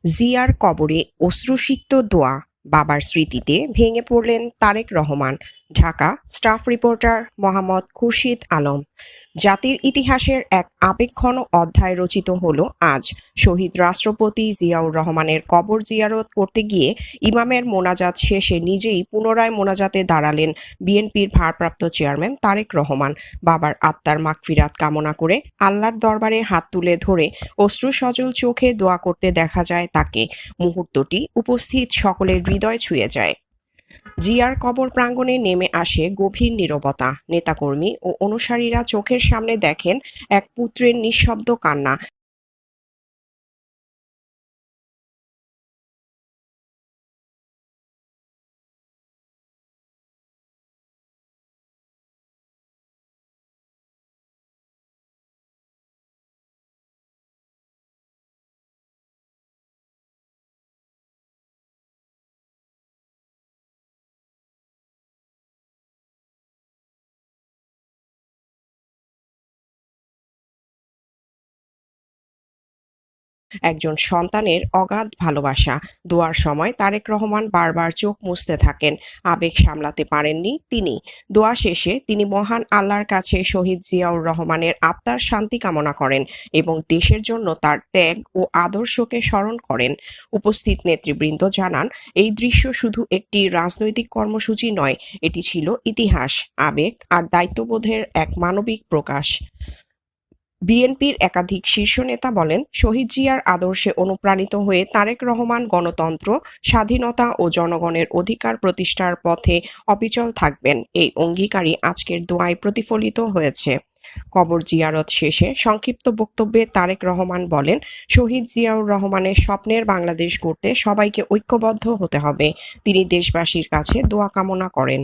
জিয়ার কবরে অশ্রুসিক্ত দোয়া, বাবার স্মৃতিতে ভেঙে পড়লেন তারেক রহমান। Dhaka, staff reporter Mohammad Khurshid Alam. জাতির ইতিহাসের এক আবেগঘন অধ্যায় রচিত হলো আজ। শহীদ রাষ্ট্রপতি জিয়াউর রহমানের কবর জিয়ারত করতে গিয়ে ইমামের মোনাজাত শেষে নিজেই পুনরায় মোনাজাতে দাঁড়ালেন বিএনপির ভারপ্রাপ্ত চেয়ারম্যান তারেক রহমান। বাবার আত্মার মাগফিরাত কামনা করে আল্লাহর দরবারে হাত তুলে ধরে অশ্রুসজল চোখে দোয়া করতে দেখা যায় তাকে। মুহূর্তটি উপস্থিত সকলের হৃদয় ছুঁয়ে যায়। জিয়ার কবর প্রাঙ্গণে নেমে আসে গভীর নীরবতা। নেতাকর্মী ও অনুসারীরা চোখের সামনে দেখেন এক পুত্রের নিঃশব্দ কান্না। একজন সন্তানের অগাধ ভালোবাসা। দোয়ার সময় তারেক রহমান বারবার চোখ মুছতে থাকেন। আবেগ সামলাতে পারেননি তিনি। দোয়া শেষে তিনি মহান আল্লাহর কাছে শহীদ জিয়াউর রহমানের আত্মার শান্তি কামনা করেন এবং দেশের জন্য তার ত্যাগ ও আদর্শকে স্মরণ করেন। উপস্থিত নেতৃবৃন্দ জানান, এই দৃশ্য শুধু একটি রাজনৈতিক কর্মসূচি নয়, এটি ছিল ইতিহাস, আবেগ আর দায়িত্ববোধের এক মানবিক প্রকাশ। বিএনপির একাধিক শীর্ষ নেতা বলেন, শহীদ জিয়ার আদর্শে অনুপ্রাণিত হয়ে তারেক রহমান গণতন্ত্র, স্বাধীনতা ও জনগণের অধিকার প্রতিষ্ঠার পথে অবিচল থাকবেন। এই অঙ্গীকারই আজকের দোয়ায় প্রতিফলিত হয়েছে। কবর জিয়ারত শেষে সংক্ষিপ্ত বক্তব্যে তারেক রহমান বলেন, শহীদ জিয়াউর রহমানের স্বপ্নের বাংলাদেশ গড়তে সবাইকে ঐক্যবদ্ধ হতে হবে। তিনি দেশবাসীর কাছে দোয়া কামনা করেন।